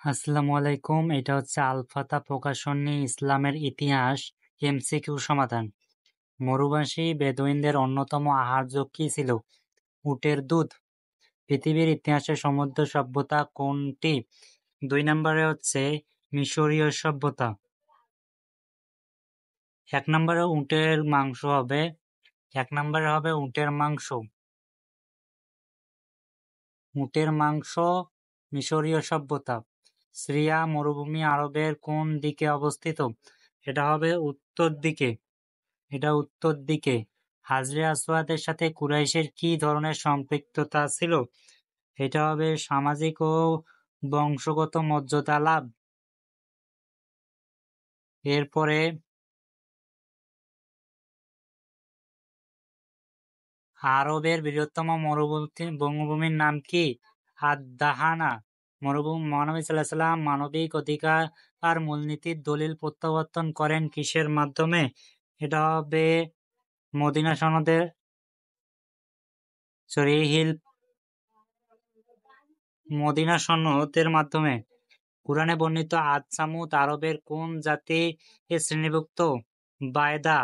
আসসালামু আলাইকুম। এটা হচ্ছে আল-ফাতা প্রকাশনী ইসলামের ইতিহাস এমসিকিউ সমাধান। মরুবাসী বেদুইনদের অন্যতম আহার্য কি ছিল? উটের দুধ। পৃথিবীর ইতিহাসে সমৃদ্ধ সভ্যতা কোনটি? ২ নম্বরে হচ্ছে মিশরীয় সভ্যতা। ১ নম্বরে উটের মাংস হবে ১ নম্বরে হবে উটের মাংস। উটের মাংস মিশরীয় সভ্যতা। সিরিয়া মরুভূমি আরবের কোন দিকে অবস্থিত? এটা হবে উত্তর দিকে। উত্তর দিকে। হাজরে আসওয়াদের সাথে কুরাইশের কি ধরনের সম্পৃক্ততা ছিল? এটা হবে সামাজিক ও বংশগত মর্যাদা লাভ। এরপরে আরবের বৃহত্তম বঙ্গভূমির নাম কি? আদ-দাহানা। মহানবী সাল্লাল্লাহু আলাইহি ওয়াসাল্লাম মানবিক অধিকার আর মূলনীতির দলিল প্রত্যাবর্তন করেন কিসের মাধ্যমে? এটা হবে মদিনা সনদের মদিনা সনদের মাধ্যমে। কুরআনে বর্ণিত আদ সামুদ আরবের কোন জাতি এর শ্রেণীভুক্ত? বায়দা।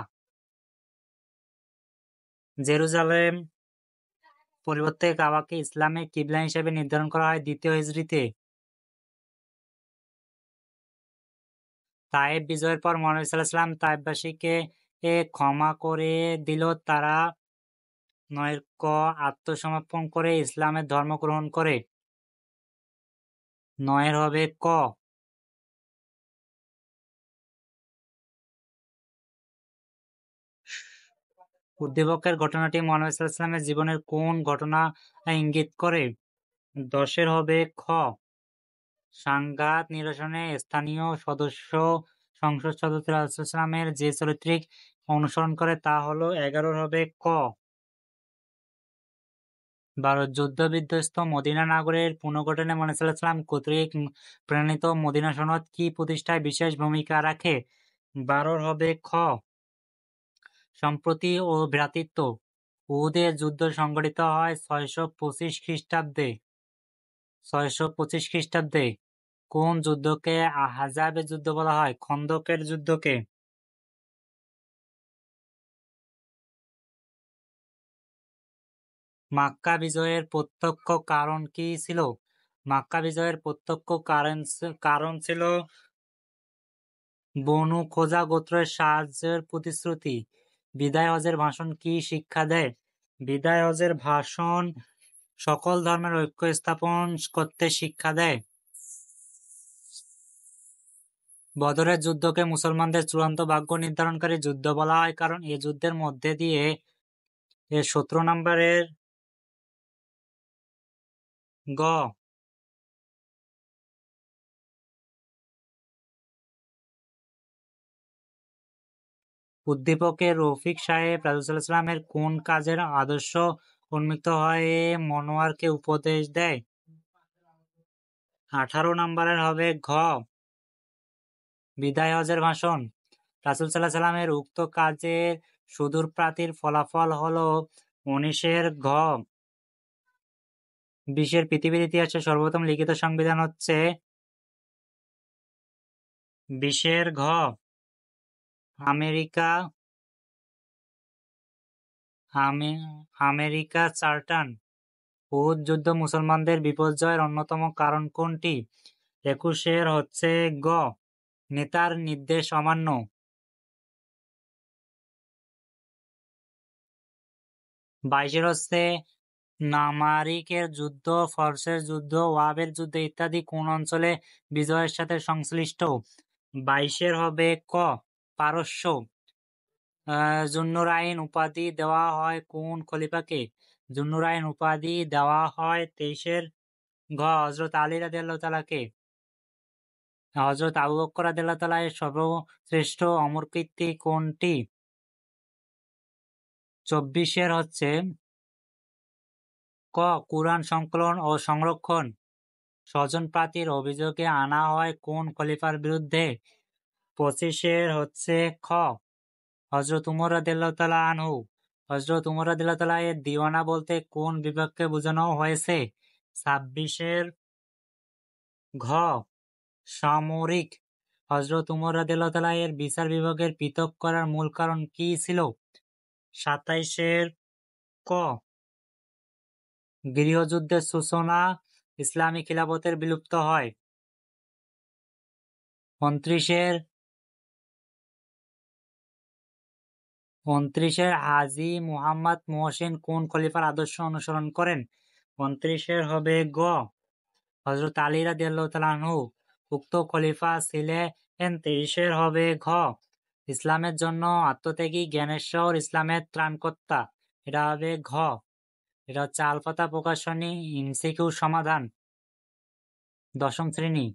জেরুজালেম পরিবর্তে কাবাকে ইসলামের কিবলা হিসেবে নির্ধারণ করা হয় দ্বিতীয় হিজরীতে। তায়েব বিজয়ের পর মহানবী সাল্লাল্লাহু আলাইহি ওয়াসাল্লাম তায়েববাসীকে ক্ষমা করে দিল তারা ৯ ক আত্মসমর্পণ করে ইসলামের ধর্ম গ্রহণ করে। ৯ এর হবে ক। উদ্দীপকের ঘটনাটি মহানবী সাল্লাল্লাহু আলাইহি ওয়াসাল্লামের জীবনের কোন ঘটনা ইঙ্গিত করে? ১০ এর হবে খ। সংঘাত নিরসনে স্থানীয় সংসদ সদস্য রাসূলুল্লাহ সাল্লাল্লাহু যে চরিত্রিক অনুসরণ করে তা হলো ১১ হবে ক। ১২ যুদ্ধ-বিধ্বস্ত মদিনা নগরের পুনর্গঠনে মহানবী সাল্লাল্লাহু আলাইহি ওয়াসাল্লাম কর্তৃক প্রণীত মদিনা সনদ কি প্রতিষ্ঠায় বিশেষ ভূমিকা রাখে? ১২ হবে খ। সম্প্রতি ও ভ্রাতৃত্ব। উহুদের যুদ্ধ সংঘটিত হয় ৬২৫ খ্রিস্টাব্দে। ৬২৫ খ্রিস্টাব্দে। কোন যুদ্ধকে আহজাবের যুদ্ধ বলা হয়? খন্দকের যুদ্ধকে। মক্কা বিজয়ের প্রত্যক্ষ কারণ কি ছিল? মক্কা বিজয়ের প্রত্যক্ষ কারণ ছিল বনু খোজা গোত্রের সাহায্যের প্রতিশ্রুতি। বিদায় হজের ভাষণ কি শিক্ষা দেয়? বিদায় হজের ভাষণ সকল ধর্মের ঐক্য স্থাপন করতে শিক্ষা দেয়। বদরের যুদ্ধকে মুসলমানদের চূড়ান্ত ভাগ্য নির্ধারণকারী যুদ্ধ বলা হয় কারণ এ যুদ্ধের মধ্যে দিয়ে ১৭ নম্বরের গ। উদ্দীপকে রফিক সাহেব রাসূলুল্লাহ সাল্লাল্লাহু আলাইহি ওয়াসাল্লামের কোন কাজের আদর্শ উন্মুক্ত হয়ে মনোয়ারকে উপদেশ দেয়? ১৮ নম্বরের হবে ঘ। বিদায় হজের ভাষণ। রাসূল সাল্লাল্লাহু আলাইহি ওয়াসাল্লামের উক্ত কাজের সুদূরপ্রাপ্তির ফলাফল হলো ১৯ এর ঘ। বিশ্বের পৃথিবীর ইতিহাসে সর্বপ্রথম লিখিত সংবিধান হচ্ছে বিশ্বের ঘ। America America charter. উহুদ যুদ্ধ মুসলমানদের বিপর্যয়ের অন্যতম কারণ কোনটি? ২১ এর হচ্ছে গ। নেতার নির্দেশ অমান্য। ২২ এর হচ্ছে নামারিকের যুদ্ধ, ফরসের যুদ্ধ, ওয়াবের যুদ্ধ ইত্যাদি কোন অঞ্চলে বিজয়ের সাথে সংশ্লিষ্ট? ২২ এর হবে ক। পারস্য। যুন্নুরাইন উপাধি দেওয়া হয় কোন খলিফাকে? যুন্নুরাইন উপাধি দেওয়া হয় ২৩ এর ঘ। হযরত আলী রাদিয়াল্লাহু তাআলাকে। হযরত আবু বকর রাদিয়াল্লাহু তাআলা এর সর্বশ্রেষ্ঠ অমর কীর্তি কোনটি? ২৪ এর হচ্ছে ক। কুরআন সংকলন ও সংরক্ষণ। স্বজনপ্রাপ্তির অভিযোগে আনা হয় কোন খলিফার বিরুদ্ধে? ২৫ এর হচ্ছে খ। হযরত উমর রাদিয়াল্লাহু তাআলা আনহু। হযরত উমর রাদিয়াল্লাহু তাআলা এর দিওয়ানা বলতে কোন বিভাগকে বোঝানো হয়েছে? ২৬ এর ঘ। সামরিক। হযরত উমর রাদিয়াল্লাহু তাআলা এর বিচার বিভাগের পৃথক করার মূল কারণ কি ছিল? ২৭ ক গৃহযুদ্ধের সূচনা, ইসলামী খিলাফতের বিলুপ্ত হয়। ২৯ হাজী মুহাম্মদ মুহসিন কোন খলিফার আদর্শ অনুসরণ করেন? ২৯ হবে গ হযরত আলী রাদিয়াল্লাহু তাআলা আনহু। উক্ত খলিফা ছিলেন ২৩ হবে ঘ ইসলামের জন্য আত্মত্যাগী জ্ঞানেশ্বর ইসলামের ত্রাণকর্তা। এটা হবে ঘ। এটা হচ্ছে আল ফাতহ প্রকাশনী, MCQ সমাধান, ১০ম শ্রেণী।